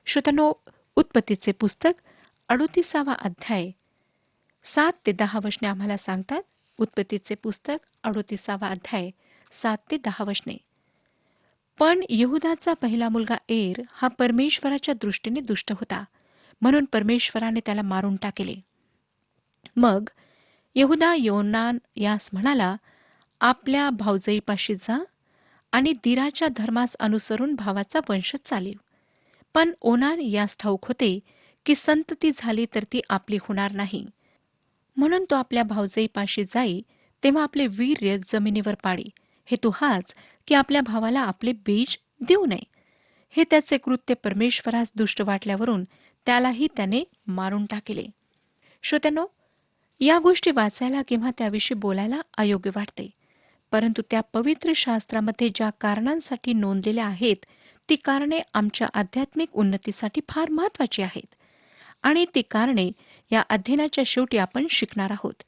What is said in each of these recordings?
श्रोत्यांनो, उत्पत्तीचे पुस्तक 38वा अध्याय 7 ते 10 वचने आम्हाला सांगतात. उत्पत्तीचे पुस्तक 38वा अध्याय 7 ते 10 वचने. पण यहूदाचा पहिला मुलगा एर हा परमेश्वराच्या दृष्टीने दुष्ट होता, म्हणून परमेश्वराने त्याला मारून टाकले. मग यहूदा योनान यास म्हणाला, आपल्या भावजईपाशी जा आणि दीराच्या धर्मास अनुसरून भावाचा वंश चालीव. पण ओनान यास ठाऊक होते की संतती झाली तर ती आपली होणार नाही, म्हणून तो आपल्या भावजईपाशी जाई तेव्हा आपले वीर्य जमिनीवर पाडी. हेतू हाच की आपल्या भावाला आपले बीज देऊ नये. हे त्याचे कृत्य परमेश्वरास दुष्ट वाटल्यावरून त्यालाही त्याने मारून टाकले. श्रोत्यांनो, या गोष्टी वाचायला किंवा त्याविषयी बोलायला अयोग्य वाटते, परंतु त्या पवित्र शास्त्रामध्ये ज्या कारणांसाठी नोंदलेल्या आहेत ती कारणे आमच्या आध्यात्मिक उन्नतीसाठी फार महत्वाची आहेत, आणि ती कारणे या अध्ययनाच्या शेवटी आपण शिकणार आहोत.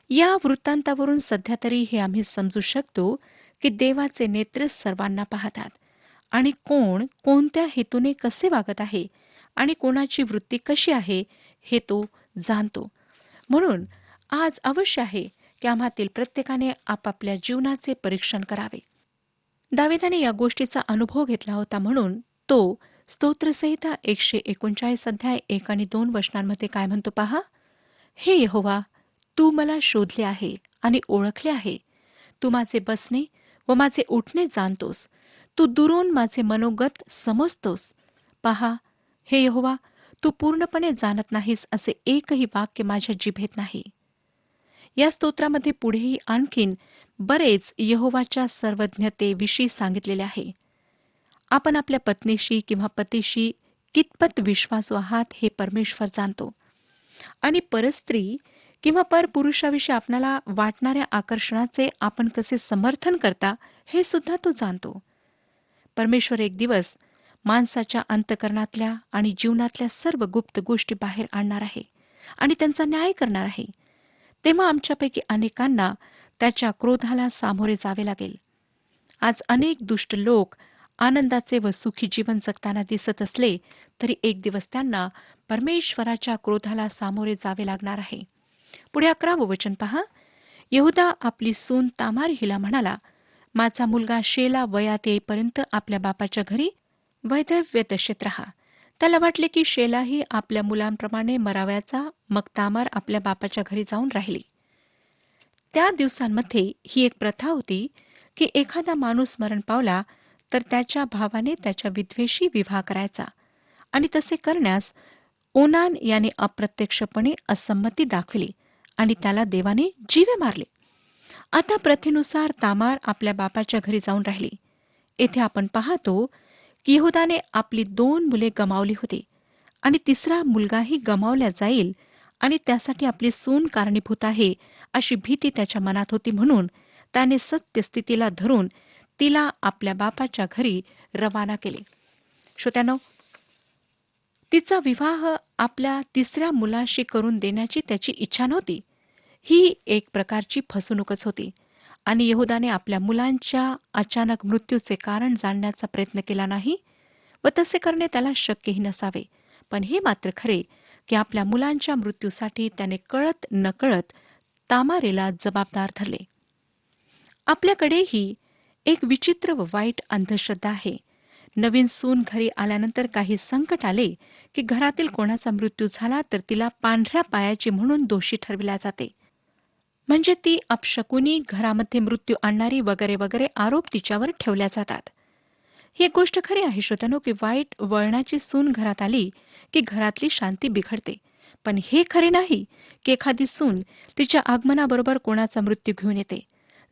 या वृत्तांतावरून सध्या तरी हे आम्ही समजू शकतो की देवाचे नेत्र सर्वांना पाहतात आणि कोण कोणत्या हेतूने कसे वागत आहे आणि कोणाची वृत्ती कशी आहे हे तो जाणतो. म्हणून आज अवश्य आहे की आम्हातील प्रत्येकाने आपापल्या जीवनाचे परीक्षण करावे. दाविदाने या गोष्टीचा अनुभव घेतला होता, म्हणून तो स्तोत्रसंहिता 139 अध्याय 1 आणि 2 वचनांमध्ये काय म्हणतो पहा. हे यहोवा, तू मला शोधले आहे आणि ओळखले आहे. तू माझे बसणे व माझे उठणे जाणतोस. तू दुरून माझे मनोगत समजतोस. पहा, हे यहोवा, तू पूर्णपणे जाणत नाहीस असे एकही वाक्य माझ्या जिभेत नाही. या स्तोत्रामध्ये पुढेही आणखीन बरेच यहोवाच्या सर्वज्ञतेविषयी सांगितलेले आहे. आपण आपल्या पत्नीशी किंवा पतीशी कितपत विश्वासू आहात हे परमेश्वर जाणतो, आणि परस्त्री किंवा परपुरुषाविषयी आपल्याला वाटणाऱ्या आकर्षणाचे आपण कसे समर्थन करता हे सुद्धा तो जाणतो. परमेश्वर एक दिवस माणसाच्या अंतकरणातल्या आणि जीवनातल्या सर्व गुप्त गोष्टी बाहेर आणणार आहे आणि त्यांचा न्याय करणार आहे. तेव्हा आमच्यापैकी अनेकांना त्याच्या क्रोधाला सामोरे जावे लागेल. आज अनेक दुष्ट लोक आनंदाचे व सुखी जीवन जगताना दिसत असले तरी एक दिवस त्यांना परमेश्वराच्या क्रोधाला सामोरे जावे लागणार आहे. पुढे 11वं वचन पहा. यहूदा आपली सून तामार हिला म्हणाला, माझा मुलगा शेला वयात येईपर्यंत आपल्या बापाच्या घरी वैधव्य दशेत राहा. त्याला वाटले की शेलाही आपल्या मुलांप्रमाणे मराव्याचा, मग तामार आपल्या बापाच्या घरी जाऊन राहिली. त्या दिवसांमध्ये ही एक प्रथा होती की एखादा माणूस मरण पावला तर त्याच्या भावाने त्याच्या विधवेशी विवाह करायचा, आणि तसे करण्यास ओनान याने अप्रत्यक्षपणे असंमती दाखविली आणि त्याला देवाने जीवे मारले. आता प्रथेनुसार तामार आपल्या बापाच्या घरी जाऊन राहिली. येथे आपण पाहतो की यहूदाने आपली 2 मुले गमावली होती आणि तिसरा मुलगाही गमावला जाईल, आणि त्यासाठी आपली सून कारणीभूत आहे अशी भीती त्याच्या मनात होती. म्हणून त्याने सत्यस्थितीला धरून तिला आपल्या बापाच्या घरी रवाना केले. श्रोत्यांनो, तिचा विवाह आपल्या तिसऱ्या मुलाशी करून देण्याची त्याची इच्छा नव्हती. ही एक प्रकारची फसवणूकच होती, आणि यहूदाने आपल्या मुलांच्या अचानक मृत्यूचे कारण जाणण्याचा प्रयत्न केला नाही, व तसे करणे त्याला शक्यही नसावे. पण हे मात्र खरे की आपल्या मुलांच्या मृत्यूसाठी त्याने कळत नकळत तामारेला जबाबदार धरले. आपल्याकडेही एक विचित्र व वाईट अंधश्रद्धा आहे. नवीन सून घरी आल्यानंतर काही संकट आले की घरातील कोणाचा मृत्यू झाला तर तिला पांढऱ्या पायाची म्हणून दोषी ठरविल्या जाते. म्हणजे ती अपशकुनी, घरामध्ये मृत्यू आणणारी वगैरे वगैरे आरोप तिच्यावर ठेवल्या जातात. ही एक गोष्ट खरी आहे श्रोत्यांनो की वाईट वळणाची सून घरात आली की घरातली शांती बिघडते. पण हे खरे नाही की एखादी सून तिच्या आगमनाबरोबर कोणाचा मृत्यू घेऊन येते,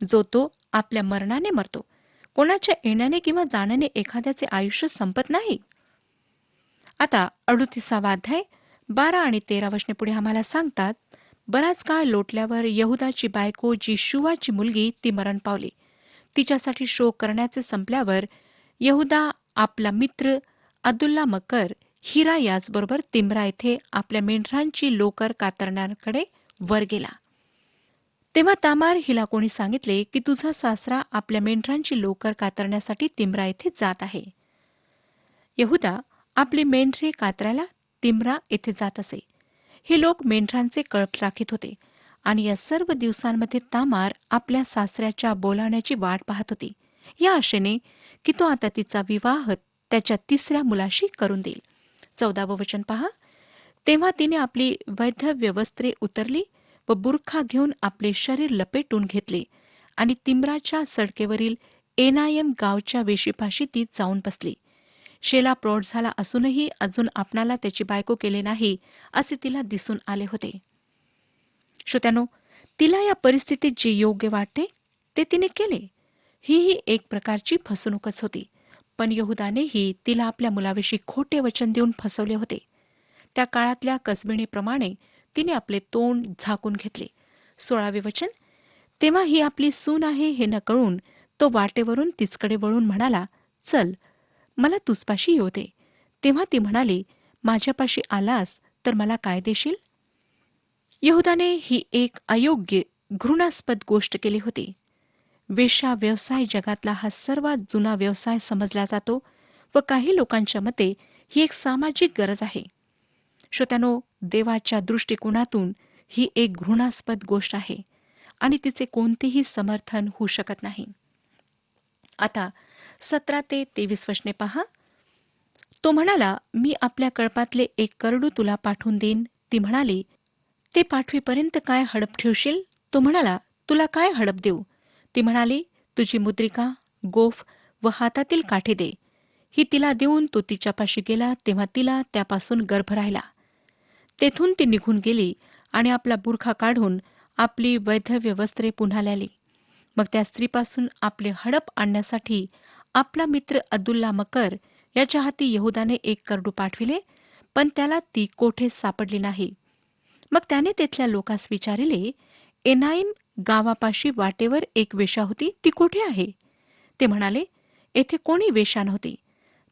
जो तो आपल्या मरणाने मरतो. कोणाच्या येण्याने किंवा जाण्याने एखाद्याचे आयुष्य संपत नाही. आता 38वा अध्याय 12 आणि 13 वचने पुढे आम्हाला सांगतात. बराच काळ लोटल्यावर यहूदाची बायको जी शुवाची मुलगी ती मरण पावली. तिच्यासाठी शोक करण्याचे संपल्यावर यहूदा आपला मित्र अब्दुल्ला मकर हिरा याचबरोबर तिम्रा येथे आपल्या मेंढरांची लोकर कातरण्याकडे वर गेला. तेव्हा तामार हिला कोणी सांगितले की तुझा सासरा आपल्या मेंढरांची लोकर कातरण्यासाठी तिम्रा येथे जात आहे. यहूदा आपली मेंढरे कातरायला तिम्रा येथे जात असे. हे लोक मेंढरांचे कळप राखीत होते आणि या सर्व दिवसांमध्ये तामार आपल्या सासऱ्याच्या बोलावण्याची वाट पाहत होती, या आशेने की तो आता तिचा विवाह त्याच्या तिसऱ्या मुलाशी करून देईल. 14वे वचन पहा. तेव्हा तिने आपली वैधव्य वस्त्रे उतरली व बुरखा घेऊन आपले शरीर लपेटून घेतले आणि तिम्राच्या सडकेवरील एनायम गावच्या वेशीपाशी ती जाऊन बसली. शेला प्रौढ झाला असूनही अजून आपणाला त्याची बायको केले नाही असे तिला दिसून आले होते. श्रोत्यानो, तिला या परिस्थितीत जे योग्य वाटते ते तिने केले. ही एक प्रकारची फसवणूकच होती. पण यहुदानेही तिला आपल्या मुलाविषयी खोटे वचन देऊन फसवले होते. त्या काळातल्या कसबिणीप्रमाणे तिने आपले तोंड झाकून घेतले. 16वे वचन. तेव्हा ही आपली सून आहे हे न कळून तो वाटेवरून तिचकडे वळून म्हणाला, चल, मला तुझपाशी येऊ दे. तेव्हा ती म्हणाली, माझ्यापाशी आलास तर मला काय देशील? यहुदाने ही एक अयोग्य, घृणास्पद गोष्ट केली होती. वेश्या व्यवसाय जगातला हा सर्वात जुना व्यवसाय समजला जातो व काही लोकांच्या मते ही एक सामाजिक गरज आहे. श्रोत्यानो, देवाच्या दृष्टिकोनातून ही एक घृणास्पद गोष्ट आहे आणि तिचे कोणतेही समर्थन होऊ शकत नाही. आता 17 ते 23 वचने पहा. तो म्हणाला, मी आपल्या कळपातले एक करडू तुला पाठवून देईन. ती म्हणाली, ते पाठवीपर्यंत काय हडप ठेवशील? तो म्हणाला, तुला काय हडप देऊ? ती म्हणाली, तुझी मुद्रिका, गोफ व हातातील काठी दे. ही तिला देऊन तो तिच्यापाशी गेला. तेव्हा तिला त्यापासून गर्भ राहिला. तेथून ती निघून गेली आणि आपला बुरखा काढून आपली वैधव्य वस्त्रे पुन्हा ल्याली. मग त्या स्त्रीपासून आपले हडप आणण्यासाठी आपला मित्र अब्दुल्ला मकर याच्या हाती यहुदाने एक करडू पाठविले, पण त्याला ती कोठेच सापडली नाही. मग त्याने तेथल्या लोकास विचारिले, एनाईम गावापाशी वाटेवर एक वेश्या होती, ती कोठे आहे? ते म्हणाले, येथे कोणी वेश्या नव्हती.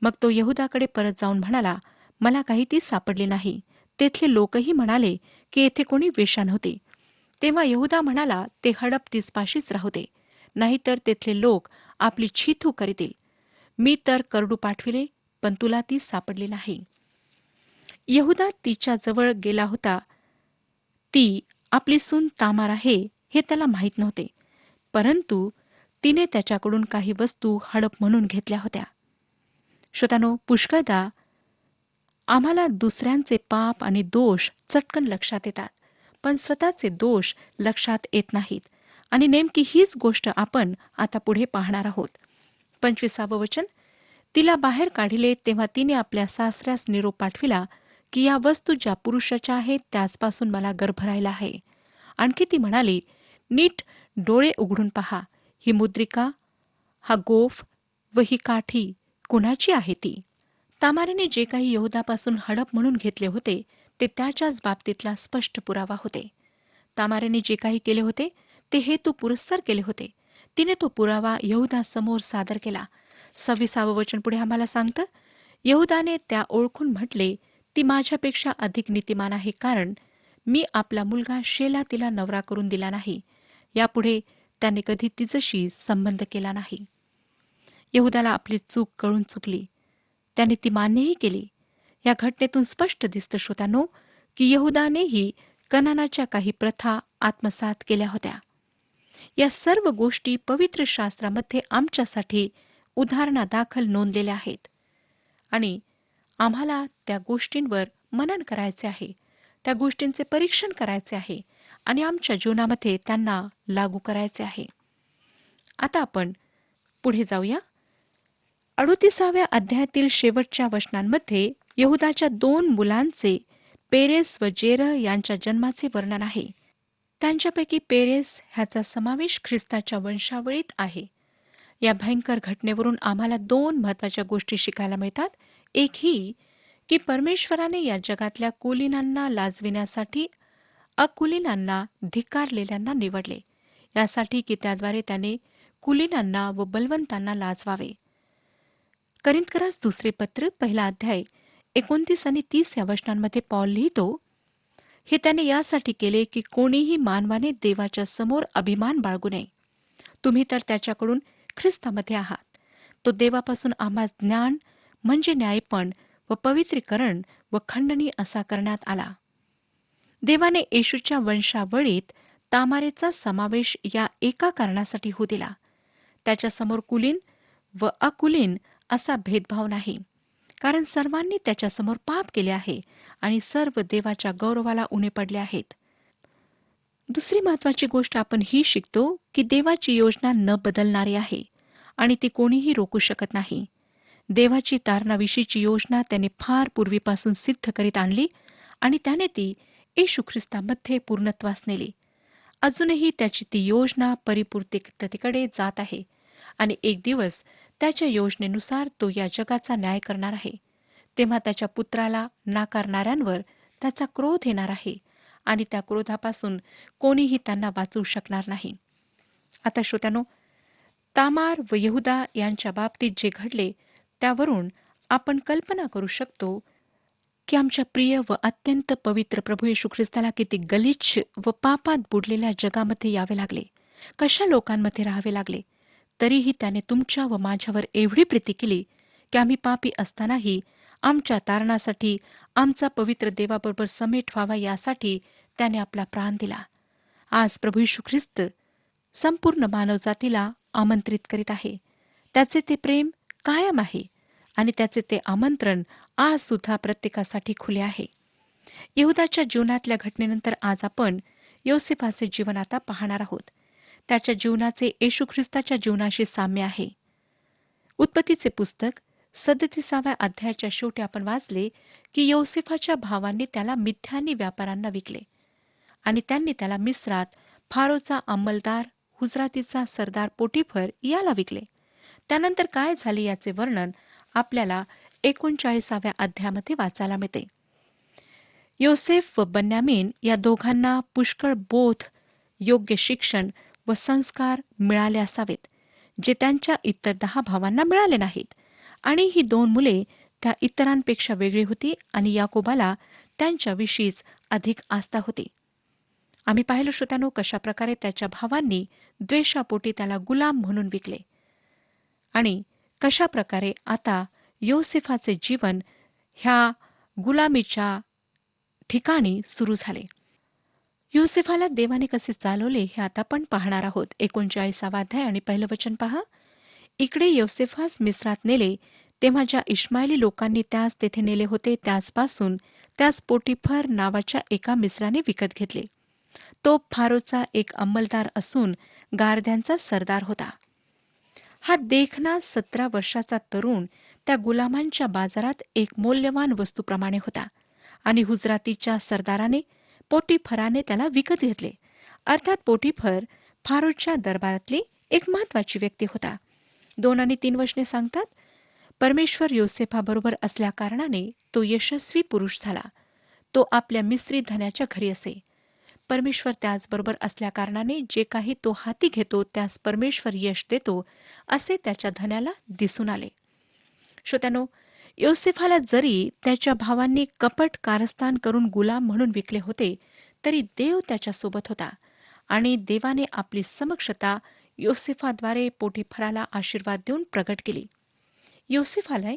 मग तो यहुदाकडे परत जाऊन म्हणाला, मला काही ती सापडली नाही. तेथले लोकही म्हणाले की येथे कोणी वेश्या नव्हती. तेव्हा यहुदा म्हणाला, ते हडप तिचपाशीच राहू दे, नाहीतर तेथले लोक आपली छीथू करीतील. मी तर करडू पाठविले, पण तुला ती सापडली नाही. यहुदा तिच्याजवळ गेला होता. ती आपली सून तामार आहे हे त्याला माहीत नव्हते, परंतु तिने त्याच्याकडून काही वस्तू हडप म्हणून घेतल्या होत्या. श्रोतानो, पुष्कळदा आम्हाला दुसऱ्यांचे पाप आणि दोष चटकन लक्षात येतात, पण स्वतःचे दोष लक्षात येत नाहीत. आणि नेमकी हीच गोष्ट आपण आता पुढे पाहणार आहोत. 25वे वचन. तिला बाहेर काढिले तेव्हा तिने आपल्या सासऱ्यास निरोप पाठविला की या वस्तू ज्या पुरुषाच्या आहेत त्याचपासून मला गर्भ राहिला आहे. आणखी ती म्हणाली, नीट डोळे उघडून पहा, ही मुद्रिका, हा गोफ व ही काठी कुणाची आहे ती? तामारीने जे काही यहुदापासून हडप म्हणून घेतले होते ते त्याच्याच बाबतीतला स्पष्ट पुरावा होते. तामारीने जे काही केले होते ते हेतू पुरस्सर केले होते. तिने तो पुरावा यहुदासमोर सादर केला. 26वे वचन पुढे आम्हाला सांगतं, यहुदाने त्या ओळखून म्हटले, ती माझ्यापेक्षा अधिक नीतिमान आहे, कारण मी आपला मुलगा शेला तिला नवरा करून दिला नाही. यापुढे त्याने कधी तिच्याशी संबंध केला नाही. यहुदाला आपली चूक कळून चुकली. त्याने ती मान्यही केली. या घटनेतून स्पष्ट दिसतं श्रोत्यानो की यहुदानेही कनानाच्या काही प्रथा आत्मसात केल्या होत्या. या सर्व गोष्टी पवित्र शास्त्रामध्ये आमच्यासाठी उदाहरणादाखल नोंदलेल्या आहेत आणि आम्हाला त्या गोष्टींवर मनन करायचे आहे, त्या गोष्टींचे परीक्षण करायचे आहे आणि आमच्या जीवनामध्ये त्यांना लागू करायचे आहे. आता आपण पुढे जाऊया. 38व्या अध्यायातील शेवटच्या वचनांमध्ये यहुदाच्या 2 मुलांचे, पेरेस व जेरह यांच्या जन्माचे वर्णन आहे. त्यांच्यापैकी पेरेस ह्याचा समावेश ख्रिस्ताच्या वंशावळीत आहे. या भयंकर घटनेवरून आम्हाला 2 महत्त्वाच्या गोष्टी शिकायला मिळतात. एक ही की परमेश्वराने या जगातल्या कुलीनांना लाजविण्यासाठी अकुलीनांना, धिक्कारलेल्यांना निवडले, यासाठी की त्याद्वारे त्याने कुलीनांना व बलवंतांना लाजवावे. करिंथकरास दुसरे पत्र 1 अध्याय 29 आणि 30 या वचनांमध्ये पौल लिहितो, हे त्याने यासाठी केले की कोणीही मानवाने देवाच्या समोर अभिमान बाळगू नये. तुम्ही तर त्याच्याकडून ख्रिस्तामध्ये आहात. तो देवापासून आम्हास ज्ञान म्हणजे न्यायपण व पवित्रीकरण व खंडणी असा करण्यात आला. देवाने येशूच्या वंशावळीत तामारेचा समावेश या एका कारणासाठी होऊ दिला. त्याच्यासमोर कुलीन व अकुलीन असा भेदभाव नाही, कारण सर्वांनी त्याच्यासमोर पाप केले आहे आणि सर्व देवाच्या गौरवाला उणे पडले आहेत. दुसरी महत्वाची गोष्ट आपण ही शिकतो की देवाची योजना न बदलणारी आहे आणि ती कोणीही रोखू शकत नाही. देवाची तारणाविषयीची योजना त्याने फार पूर्वीपासून सिद्ध करीत आणली आणि त्याने ती येशू ख्रिस्तामध्ये पूर्णत्वास नेली. अजूनही त्याची ती योजना परिपूर्ततेकडे जात आहे आणि एक दिवस त्याच्या योजनेनुसार तो या जगाचा न्याय करणार आहे. तेव्हा त्याच्या पुत्राला नाकारणाऱ्यांवर त्याचा क्रोध येणार आहे आणि त्या क्रोधापासून कोणीही त्यांना वाचवू शकणार नाही. आता श्रोत्यानो, तामार व यहुदा यांच्या बाबतीत जे घडले त्यावरून आपण कल्पना करू शकतो की आमच्या प्रिय व अत्यंत पवित्र प्रभू येशू ख्रिस्ताला किती गलिच्छ व पापात बुडलेल्या जगामध्ये यावे लागले, कशा लोकांमध्ये राहावे लागले. तरीही त्याने तुमच्या व माझ्यावर एवढी प्रीती केली की आम्ही पापी असतानाही आमच्या तारणासाठी, आमचा पवित्र देवाबरोबर समेट व्हावा यासाठी त्याने आपला प्राण दिला. आज प्रभू येशू ख्रिस्त संपूर्ण मानवजातीला आमंत्रित करीत आहे. त्याचे ते प्रेम कायम आहे आणि त्याचे ते आमंत्रण आज सुद्धा प्रत्येकासाठी खुले आहे. यहुदाच्या जीवनातल्या घटनेनंतर आज आपण योसेफाचे जीवन आता पाहणार आहोत. त्याच्या जीवनाचे येशू ख्रिस्ताच्या जीवनाशी साम्य आहे. उत्पत्तीचे पुस्तक 37व्या अध्यायाच्या शेवटी आपण वाचले की योसेफाच्या भावांनी त्याला मिथ्यानी व्यापाऱ्यांना विकले आणि त्यांनी त्याला मिस्रात फारोचा अंमलदार, हुजरातीचा सरदार पोटिफर याला विकले. त्यानंतर काय झाले याचे वर्णन आपल्याला 39व्या अध्यायामध्ये वाचायला मिळते. योसेफ व बन्यामीन या दोघांना पुष्कळ बोध, योग्य शिक्षण व संस्कार मिळाले असावेत, जे त्यांच्या इतर 10 भावांना मिळाले नाहीत. आणि ही 2 मुले त्या इतरांपेक्षा वेगळी होती आणि याकोबाला त्यांच्याविषयीच अधिक आस्था होती. आम्ही पाहिलं श्रोत्यानो, कशाप्रकारे त्याच्या भावांनी द्वेषापोटी त्याला गुलाम म्हणून विकले आणि कशाप्रकारे आता योसेफाचे जीवन ह्या गुलामीच्या ठिकाणी सुरू झाले. योसेफाला देवाने कसे चालवले हे आता आपण पाहणार आहोत. 39वा अध्याय आणि पहिलं वचन पहा. इकडे योसेफास मिस्रात नेले, तेव्हा ज्या इश्माएली लोकांनी त्यास तेथे नेले होते त्याचपासून त्यास पोटिफर नावाच्या एका मिस्राने विकत घेतले. तो फारोचा एक अंमलदार असून गारद्यांचा सरदार होता. हा देखणा 17 वर्षाचा तरुण त्या गुलामांच्या बाजारात एक मौल्यवान वस्तूप्रमाणे होता आणि हुजरातीच्या सरदाराने पोटिफराने त्याला विकत घेतले. अर्थात पोटिफर फारोच्या दरबारातली एक महत्वाची व्यक्ती होता. 2 आणि 3 वचने सांगतात, परमेश्वर योसेफाबरोबर असल्याकारणाने तो यशस्वी पुरुष झाला. तो आपल्या मिस्री धनाच्या घरी असे. परमेश्वर त्याचबरोबर असल्याकारणाने जे काही तो हाती घेतो त्यास परमेश्वर यश देतो, असे त्याच्या धन्याला दिसून आले. श्रोत्यानो, योसेफाला जरी त्याच्या भावांनी कपट कारस्थान करून गुलाम म्हणून विकले होते, तरी देव त्याच्यासोबत होता आणि देवाने आपली समक्षता योसेफाद्वारे पोटिफराला आशीर्वाद देऊन प्रगट केली. योसेफाला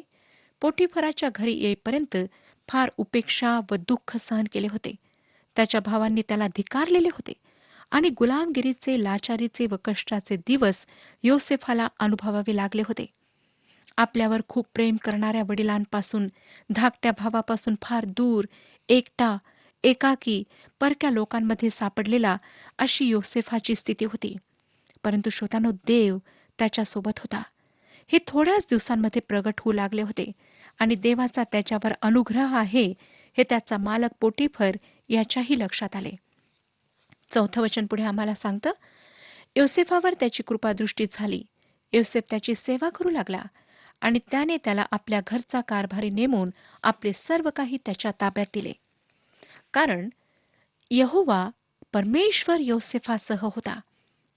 पोटिफराच्या घरी येईपर्यंत फार उपेक्षा व दुःख सहन केले होते. त्याच्या भावांनी त्याला धिक्कारलेले होते आणि गुलामगिरीचे, लाचारीचे व कष्टाचे दिवस योसेफाला अनुभवावे लागले होते. आपल्यावर खूप प्रेम करणाऱ्या वडिलांपासून, धाकट्या भावापासून फार दूर, एकटा, एकाकी, परक्या लोकांमध्ये सापडलेला अशी योसेफाची स्थिती होती. परंतु श्रोत्यानो, देव त्याच्यासोबत होता. हे थोड्याच दिवसांमध्ये प्रगट होऊ लागले होते आणि देवाचा त्याच्यावर अनुग्रह आहे हे त्याचा मालक पोटिफर याच्याही लक्षात आले. 4थं वचन पुढे आम्हाला सांगतं, योसेफावर त्याची कृपादृष्टी झाली. योसेफ त्याची सेवा करू लागला आणि त्याने त्याला आपल्या घरचा कारभारी नेमून आपले सर्व काही त्याच्या ताब्यात दिले. कारण यहोवा परमेश्वर योसेफासह होता.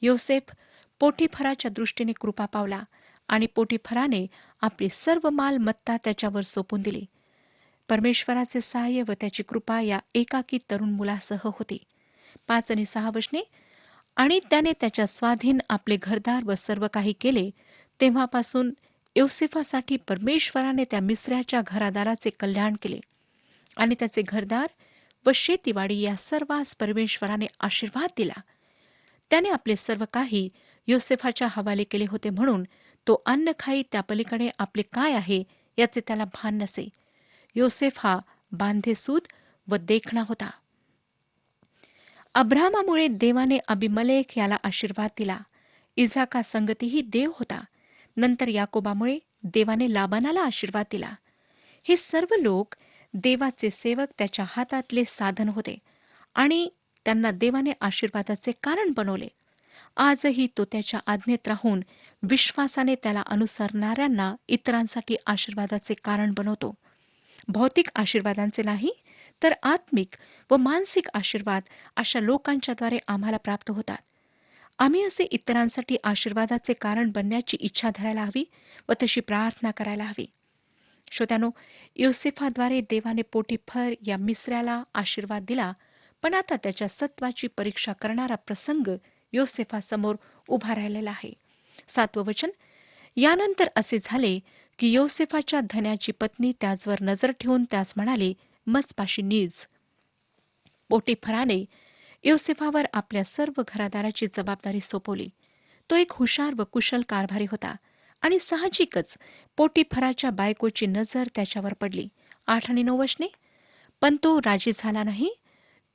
योसेफ पोटिफराच्या दृष्टीने कृपा पावला आणि पोटिफराने आपली सर्व मालमत्ता त्याच्यावर सोपून दिली. परमेश्वराचे सहाय्य व त्याची कृपा या एकाकी तरुण मुलासह होती. 5 आणि 6 वचने, आणि त्याने त्याच्या स्वाधीन आपले घरदार व सर्व काही केले. तेव्हापासून योसेफासाठी परमेश्वराने त्या मिस्राच्या घरादाराचे कल्याण केले आणि त्याचे घरदार व शेतीवाडी या सर्वांस परमेश्वराने आशीर्वाद दिला. त्याने आपले सर्व काही योसेफाच्या हवाले केले होते, म्हणून तो अन्न खाई त्या पलीकडे आपले काय आहे याचे त्याला भान नसे. योसेफ हा बांधेसूद व देखणा होता. अब्राहमामुळे देवाने अबिमलेख याला आशीर्वाद दिला. इसाका संगतीही देव होता. नंतर याकोबामुळे देवाने लाबानाला आशीर्वाद दिला. हे सर्व लोक देवाचे सेवक, त्याच्या हातातले साधन होते आणि त्यांना देवाने आशीर्वादाचे कारण बनवले. आजही तो त्याच्या आज्ञेत राहून विश्वासाने त्याला अनुसरणाऱ्यांना इतरांसाठी आशीर्वादाचे कारण बनवतो. भौतिक आशीर्वादांचे नाही, तर आत्मिक व मानसिक आशीर्वाद अशा लोकांच्याद्वारे आम्हाला प्राप्त होतात. आम्ही असे इतरांसाठी आशीर्वादाचे कारण बनण्याची इच्छा धरायला हवी व तशी प्रार्थना करायला हवी. श्रोत्यानो, योसेफाद्वारे देवाने पोटिफर या मिस्राला आशीर्वाद दिला, पण आता त्याच्या सत्वाची परीक्षा करणारा प्रसंग योसेफासमोर उभा राहिलेला आहे. 7वं वचन. यानंतर असे झाले की योसेफाच्या धन्याची पत्नी त्याचवर नजर ठेवून त्यास म्हणाली, मजपाशी नीज. पोटिफराने योसेफावर आपल्या सर्व घरादाराची जबाबदारी सोपवली. तो एक हुशार व कुशल कारभारी होता आणि साहजिकच पोटिफराच्या बायकोची नजर त्याच्यावर पडली. 8 आणि 9 वचने. पण तो राजी झाला नाही.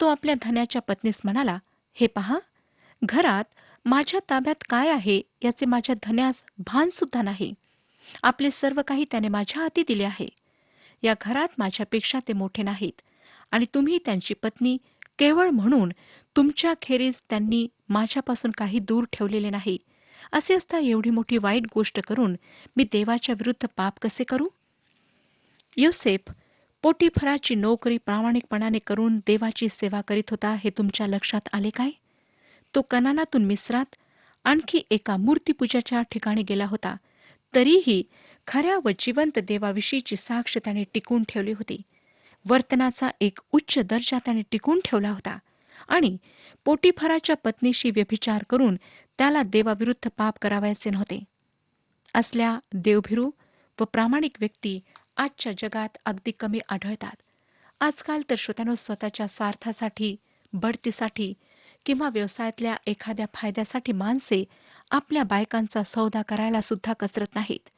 तो आपल्या धन्याच्या पत्नीस म्हणाला, हे पहा, घरात माझ्या ताब्यात काय आहे याचे माझ्या धन्यास भान सुद्धा नाही. आपले सर्व काही त्याने माझ्या हाती दिले आहे. या घरात माझ्यापेक्षा ते मोठे नाहीत आणि तुम्ही त्यांची पत्नी केवळ म्हणून तुमच्या खेरीज त्यांनी माझ्यापासून काही दूर ठेवलेले नाही. असे असता एवढी मोठी वाईट गोष्ट करून मी देवाच्या विरुद्ध पाप कसे करू? योसेफ पोटिफराची नोकरी प्रामाणिकपणाने करून देवाची सेवा करीत होता, हे तुमच्या लक्षात आले काय? तो कनानातून मिस्रात आणखी एका मूर्तीपूजाच्या ठिकाणी गेला होता, तरीही खऱ्या व जिवंत देवाविषयीची साक्ष त्याने टिकून ठेवली होती. वर्तनाचा एक उच्च दर्जा त्याने टिकून ठेवला होता आणि पोटिफराच्या पत्नीशी व्यभिचार करून त्याला देवाविरुद्ध पाप करावयाचे नव्हते. असल्या देवभिरू व प्रामाणिक व्यक्ती आजच्या जगात अगदी कमी आढळतात. आजकाल तर श्रोत्यानो, स्वतःच्या स्वार्थासाठी, बढतीसाठी किंवा व्यवसायातल्या एखाद्या फायद्यासाठी माणसे आपल्या बायकांचा सौदा करायला सुद्धा कचरत नाहीत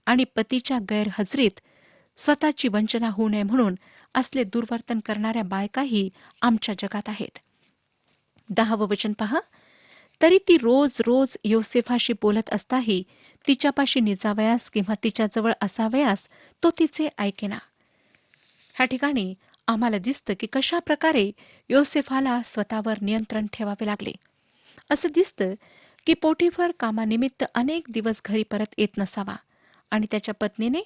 आणि पतीच्या गैरहजेरीत स्वतःची वंचना होऊ नये म्हणून असले दुर्वर्तन करणाऱ्या बायकाही आमच्या जगात आहेत. 10वं वचन पहा. तरी ती रोज रोज योसेफाशी बोलत असताही तिच्यापाशी निजावयास किंवा तिच्याजवळ असावयास तो तिचे ऐकेना. ह्या ठिकाणी आम्हाला दिसतं की कशा प्रकारे योसेफाला स्वतःवर नियंत्रण ठेवावे लागले. असं दिसतं की पोटिफर कामानिमित्त अनेक दिवस घरी परत येत नसावा आणि त्याच्या पत्नीने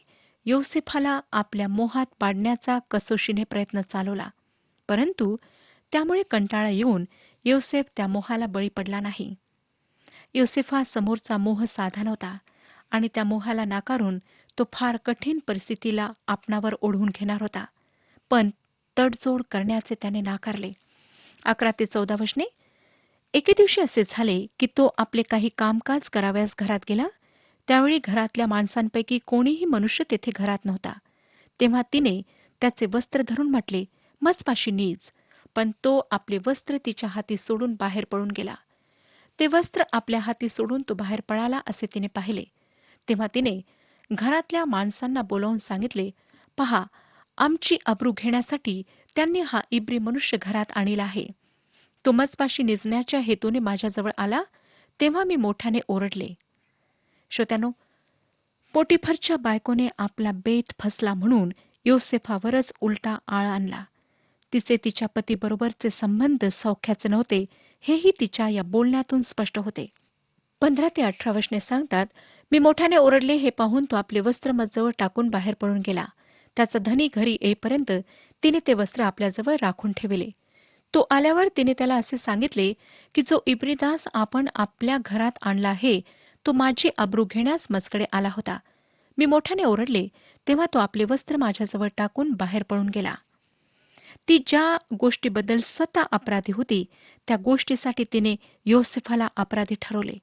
योसेफाला आपल्या मोहात पाडण्याचा कसोशीने प्रयत्न चालवला. परंतु त्यामुळे कंटाळा येऊन योसेफ त्या मोहाला बळी पडला नाही. योसेफा समोरचा मोह साधन होता आणि त्या मोहाला नाकारून तो फार कठीण परिस्थितीला आपणावर ओढवून घेणार होता, पण तडजोड करण्याचे त्याने नाकारले. 11 ते 14 वचने. एके दिवशी असे झाले की तो आपले काही कामकाज कराव्यास घरात गेला. त्यावेळी घरातल्या माणसांपैकी कोणीही मनुष्य तेथे घरात नव्हता. तेव्हा तिने त्याचे वस्त्र धरून म्हटले, मजपाशी नीज. पण तो आपले वस्त्र तिच्या हाती सोडून बाहेर पळून गेला. ते वस्त्र आपल्या हाती सोडून तो बाहेर पळाला असे तिने पाहिले. तेव्हा तिने घरातल्या माणसांना बोलावून सांगितले, पहा, आमची अब्रू घेण्यासाठी त्यांनी हा इब्री मनुष्य घरात आणला आहे. तो मजपाशी निजण्याच्या हेतूने माझ्याजवळ आला, तेव्हा मी मोठ्याने ओरडले. श्रोत्यानो, पोटिफरच्या बायकोने आपला बेत फसला म्हणून योसेफावरच उलटा आळ आणला. तिचे तिच्या पतीबरोबरचे संबंध सौख्याचे नव्हते, हेही तिच्या या बोलण्यातून स्पष्ट होते. 15 ते 18 वचने सांगतात, मी मोठ्याने ओरडले हे पाहून तो आपले वस्त्र मजजवळ टाकून बाहेर पळून गेला. त्याचा धनी घरी येईपर्यंत तिने ते वस्त्र आपल्याजवळ राखून ठेवले. तो आल्यावर तिने त्याला असे सांगितले की जो इब्रीदास आपण आपल्या घरात आणला आहे तो माझी अब्रू घेण्यास मजकडे आला होता. मी मोठ्याने ओरडले तेव्हा तो आपले वस्त्र माझ्याजवळ टाकून बाहेर पळून गेला. ती ज्या गोष्टीबद्दल स्वतः अपराधी होती त्या गोष्टीसाठी तिने योसेफाला अपराधी ठरवले.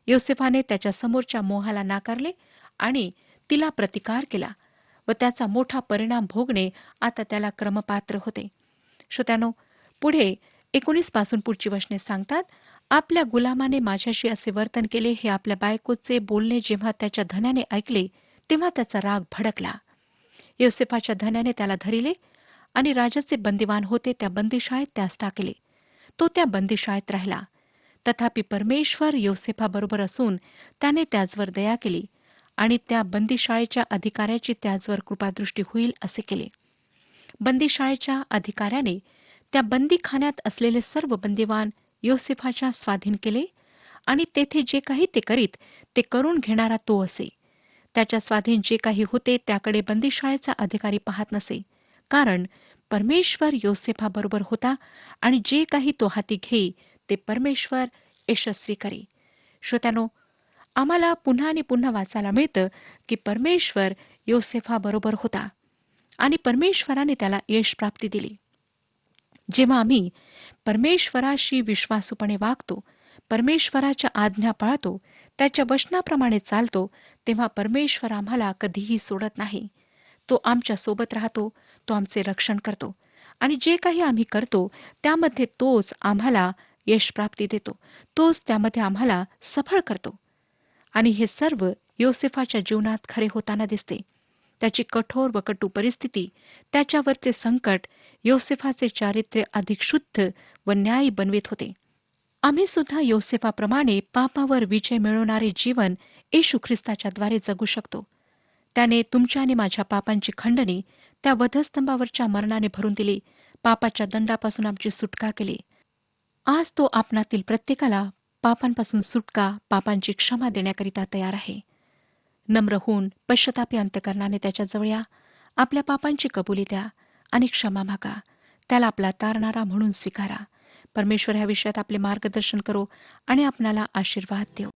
योसेफाने त्याच्या समोरच्या मोहाला नाकारले आणि तिला प्रतिकार केला व त्याचा मोठा परिणाम भोगणे आता त्याला क्रमपात्र होते. श्रोत्यानो, पुढे 19 पासून पुढची वचने सांगतात, आपल्या गुलामाने माझ्याशी असे वर्तन केले हे आपल्या बायकोचे बोलणे जेव्हा त्याच्या धन्याने ऐकले तेव्हा त्याचा राग भडकला. योसेफाच्या धन्याने त्याला धरिले आणि राजाचे बंदिवान होते त्या बंदिशाळेत त्यास टाकले. तो त्या बंदिशाळेत राहिला. तथापि परमेश्वर योसेफाबरोबर असून त्याने त्याचवर दया केली आणि त्या बंदिशाळेच्या अधिकाऱ्याची त्याचवर कृपादृष्टी होईल असे केले. बंदिशाळेच्या अधिकाऱ्याने त्या बंदीखान्यात असलेले सर्व बंदिवान योसेफाच्या स्वाधीन केले आणि तेथे जे काही ते करीत ते करून घेणारा तो असे. त्याच्या स्वाधीन जे काही होते त्याकडे बंदिशाळेचा अधिकारी पाहत नसे, कारण परमेश्वर योसेफाबरोबर होता आणि जे काही तो हाती घेई ते परमेश्वर यशस्वी करी. श्रोत्यानो, आम्हाला पुन्हा आणि पुन्हा वाचायला मिळतं की परमेश्वर योसेफाबरोबर होता आणि परमेश्वराने त्याला यश प्राप्ती दिली. जेव्हा आम्ही परमेश्वराशी विश्वासूपणे वागतो, परमेश्वराच्या आज्ञा पाळतो, त्याच्या वचनाप्रमाणे चालतो, तेव्हा परमेश्वर आम्हाला कधीही सोडत नाही. तो आमच्या सोबत राहतो, तो आमचे रक्षण करतो आणि जे काही आम्ही करतो त्यामध्ये तोच आम्हाला यश प्राप्ती देतो, तोच त्यामध्ये आम्हाला सफळ करतो. आणि हे सर्व योसेफाच्या जीवनात खरे होताना दिसते. त्याची कठोर व कटू परिस्थिती, त्याच्यावरचे संकट योसेफाचे चारित्र्य अधिक शुद्ध व न्यायी बनवित होते. आम्ही सुद्धा योसेफाप्रमाणे पापावर विजय मिळवणारे जीवन येशू ख्रिस्ताच्या द्वारे जगू शकतो. त्याने तुमच्या आणि माझ्या पापांची खंडणी त्या वधस्तंभावरच्या मरणाने भरून दिली, पापाच्या दंडापासून आमची सुटका केली. आज तो आपणातील प्रत्येकाला पापांपासून सुटका, पापांची क्षमा देण्याकरिता तयार आहे. नम्र होऊन पश्चातापी अंतकरणाने त्याच्याजवळ या, आपल्या पापांची कबुली द्या आणि क्षमा मागा. त्याला आपला तारणारा म्हणून स्वीकारा. परमेश्वर ह्या विषयात आपले मार्गदर्शन करो आणि आपणाला आशीर्वाद देव.